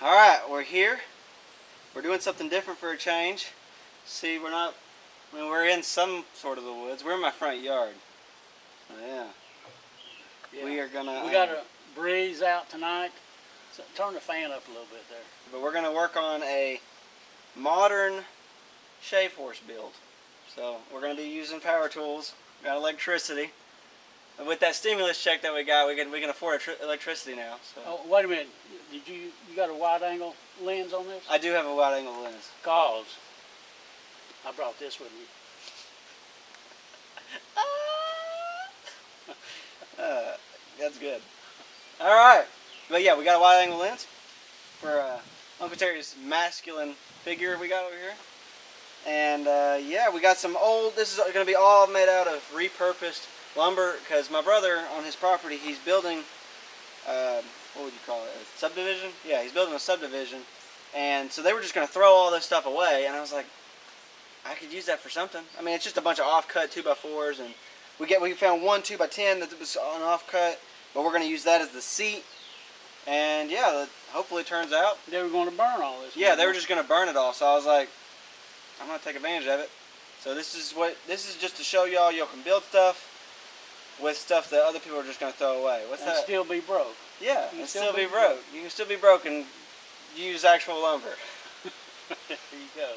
Alright, we're here. We're doing something different for a change. See, we're in some sort of the woods. We're in my front yard. So, yeah. We got a breeze out tonight. So turn the fan up a little bit there. But we're gonna work on a modern Shavehorse build. So we're gonna be using power tools, got electricity. And with that stimulus check that we can afford electricity now. So. Oh, wait a minute. You got a wide angle lens on this? I do have a wide angle lens. Cause I brought this with me. That's good. All right, but yeah, we got a wide angle lens for Uncle Terry's masculine figure we got over here. And yeah, we got some old. This is going to be all made out of repurposed lumber because my brother on his property, he's building. What would you call it? A subdivision? Yeah, he's building a subdivision, and so they were just going to throw all this stuff away. And I was like, I could use that for something. I mean, it's just a bunch of off-cut 2x4s, and we found one 2x10 that was on off-cut, but we're going to use that as the seat. And yeah, hopefully it turns out. They were going to burn all this. Yeah, they were just going to burn it all. So I was like, I'm going to take advantage of it. So this is just to show y'all can build stuff with stuff that other people are just going to throw away. What's that? And still be broke. Yeah, and still be broke. You can still be broke and use actual lumber. There you go.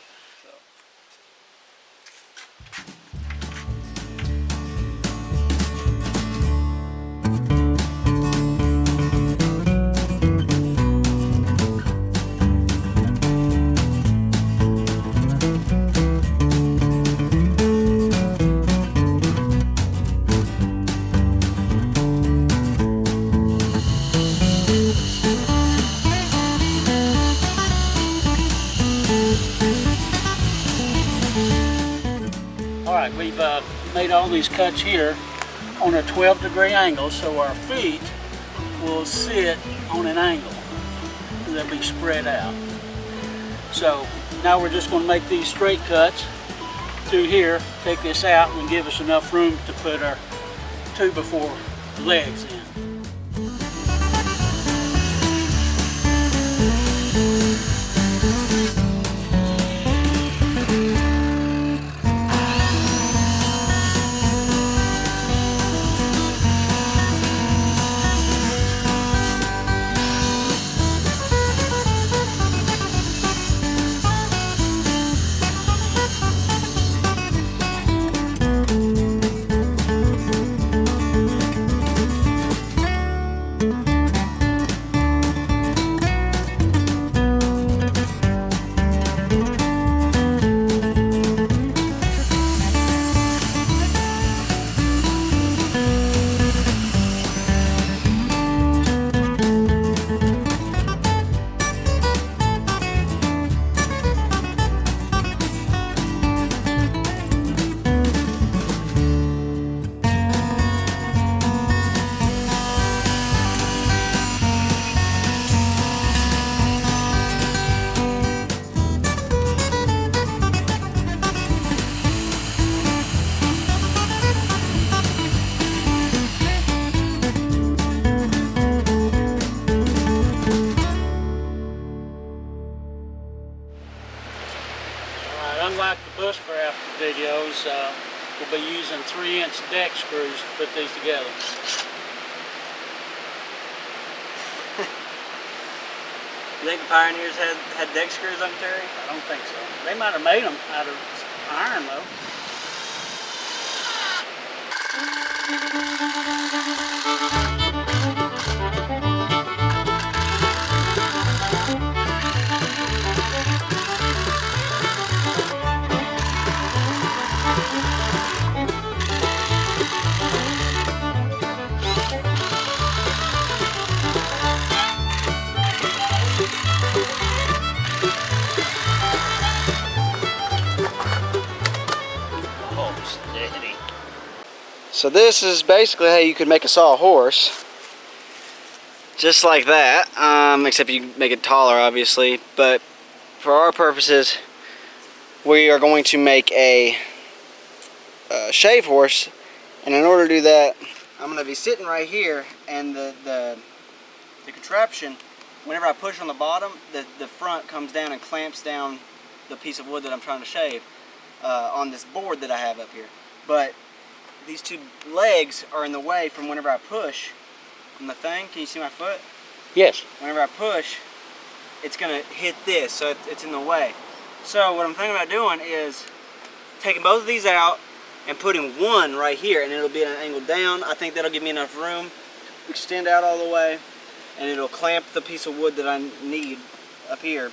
Alright, we've made all these cuts here on a 12-degree angle, so our feet will sit on an angle. They'll be spread out. So now we're just going to make these straight cuts through here, take this out, and give us enough room to put our 2x4 legs in. Unlike the Bushcraft videos, we'll be using 3-inch deck screws to put these together. You think the pioneers had deck screws on Terry? I don't think so. They might have made them out of iron though. So this is basically how you could make a sawhorse, just like that, except you make it taller obviously, but for our purposes we are going to make a Shavehorse, and in order to do that I'm going to be sitting right here, and the contraption whenever I push on the bottom, the front comes down and clamps down the piece of wood that I'm trying to shave on this board that I have up here. But these two legs are in the way from whenever I push on the thing. Can you see my foot? Yes. Whenever I push, it's gonna hit this, so it's in the way. So what I'm thinking about doing is taking both of these out and putting one right here, and it'll be at an angle down. I think that'll give me enough room to extend out all the way, and it'll clamp the piece of wood that I need up here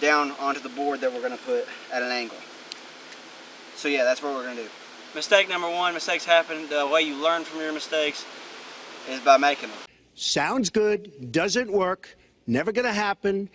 down onto the board that we're gonna put at an angle. So yeah, that's what we're gonna do. Mistake number one, mistakes happen. The way you learn from your mistakes is by making them. Sounds good, doesn't work, never gonna happen.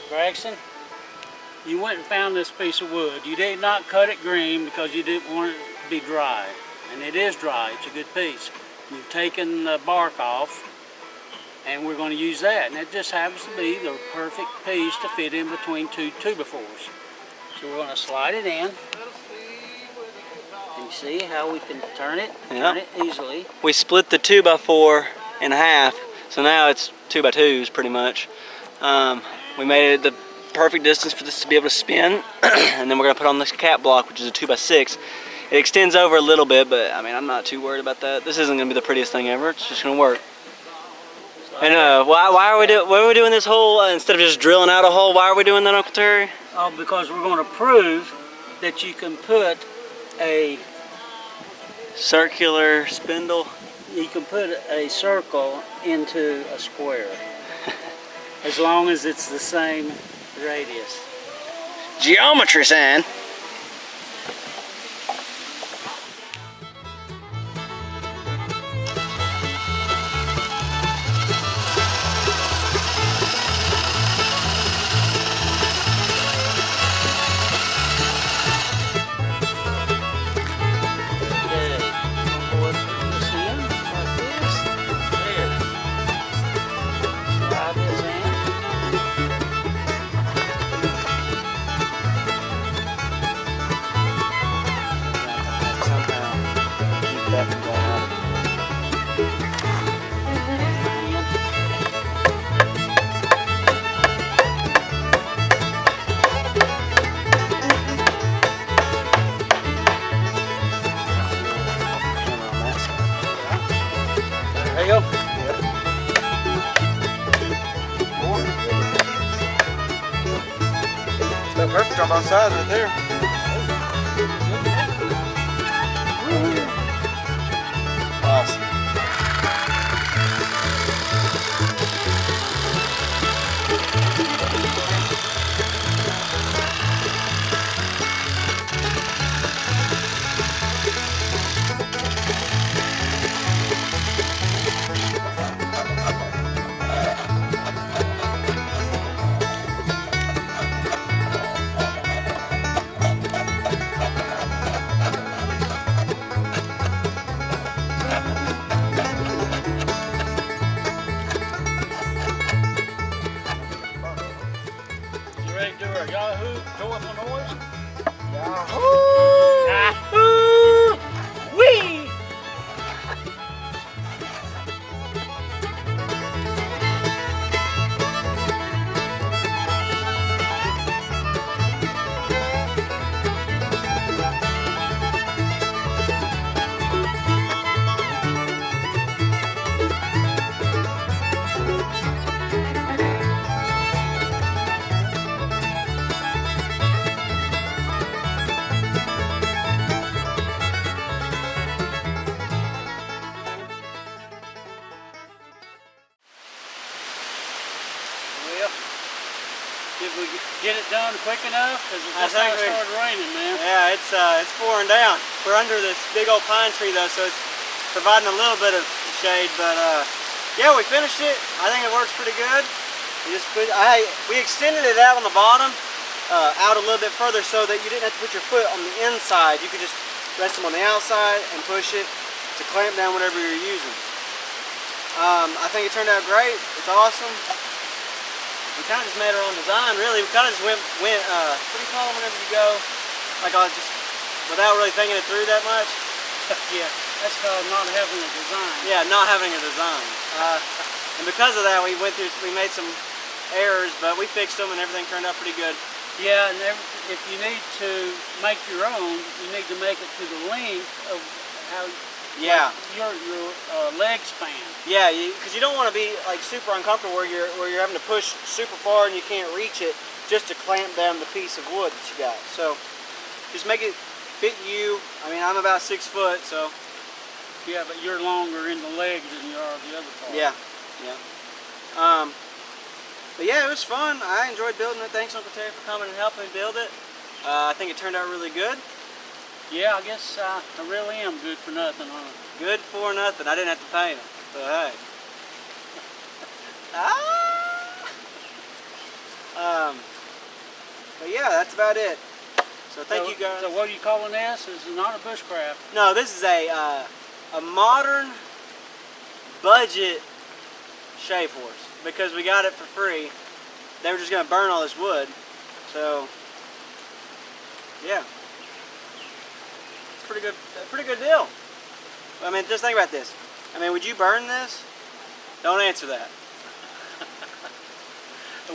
Gregson, you went and found this piece of wood. You did not cut it green because you didn't want it to be dry. And it is dry, it's a good piece. You've taken the bark off, and we're going to use that. And it just happens to be the perfect piece to fit in between two 2x4s. So we're going to slide it in. And you see how we can turn it easily. We split the 2x4 in half, so now it's 2x2s pretty much. We made it the perfect distance for this to be able to spin, and then we're going to put on this cap block, which is a 2x6. It extends over a little bit, but I mean, I'm not too worried about that. This isn't going to be the prettiest thing ever. It's just going to work. And why are we doing this hole instead of just drilling out a hole? Why are we doing that, Uncle Terry? Oh, because we're going to prove that you can put a circular spindle. You can put a circle into a square as long as it's the same radius. Geometry, son. There you go. That's perfect on both sides right there. Awesome. get it done quick enough? Because it just started raining, man. Yeah, it's pouring down. We're under this big old pine tree though, so it's providing a little bit of shade. But yeah, we finished it. I think it works pretty good. We extended it out on the bottom, out a little bit further, so that you didn't have to put your foot on the inside. You could just rest them on the outside and push it to clamp down whatever you're using. I think it turned out great. It's awesome. We kind of just made our own design, really. We kind of just went what do you call it whenever you go, like just without really thinking it through that much? Yeah, that's called not having a design. Yeah, not having a design. And because of that, we made some errors, but we fixed them and everything turned out pretty good. Yeah, and if you need to make your own, you need to make it to the length of how your leg span. Yeah, because you don't want to be like super uncomfortable where you're having to push super far and you can't reach it just to clamp down the piece of wood that you got. So just make it fit you. I mean, I'm about 6 foot, so. Yeah, but you're longer in the legs than you are the other part. Yeah, yeah. But yeah, it was fun. I enjoyed building it. Thanks, Uncle Terry, for coming and helping me build it. I think it turned out really good. Yeah, I guess I really am good for nothing on it. Good for nothing. I didn't have to paint it. So hey. But yeah, that's about it. So thank you guys. So what are you calling this? This is not a bushcraft. No, this is a modern budget Shavehorse, because we got it for free. They were just gonna burn all this wood, so yeah, it's a pretty good deal. I mean, just think about this. I mean, would you burn this? Don't answer that.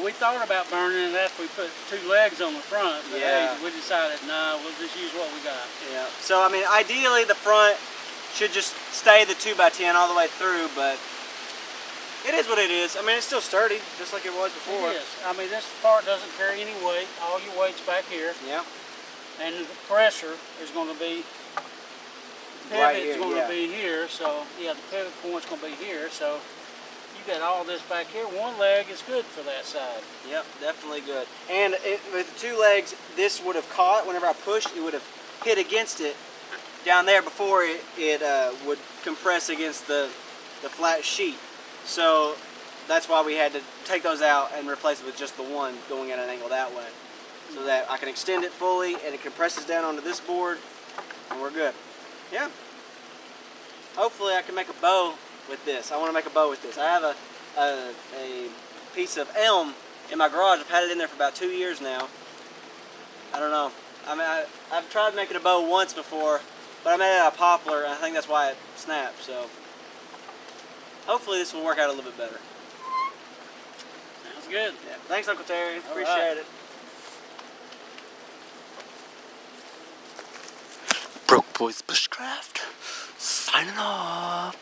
We thought about burning it after we put 2 legs on the front, but yeah, hey, we decided, nah, we'll just use what we got. Yeah. So I mean, ideally the front should just stay the 2x10 all the way through, but it is what it is. I mean, it's still sturdy, just like it was before. It is. I mean, this part doesn't carry any weight. All your weight's back here. Yeah. And the pressure is going to be, the pivot's going to be here. So, yeah, the pivot point's going to be here. So, you got all this back here. One leg is good for that side. Yep, definitely good. And with 2 legs, this would have caught. Whenever I pushed, it would have hit against it down there before it would compress against the flat sheet. So that's why we had to take those out and replace it with just the one going at an angle that way, so that I can extend it fully and it compresses down onto this board and we're good. Yeah. Hopefully I can make a bow with this. I want to make a bow with this. I have a piece of elm in my garage. I've had it in there for about 2 years now. I don't know. I mean, I've tried making a bow once before, but I made it out of poplar, and I think that's why it snapped. So hopefully this will work out a little bit better. Sounds good. Yeah. Thanks, Uncle Terry. Appreciate it. Broke Boys Bushcraft, signing off.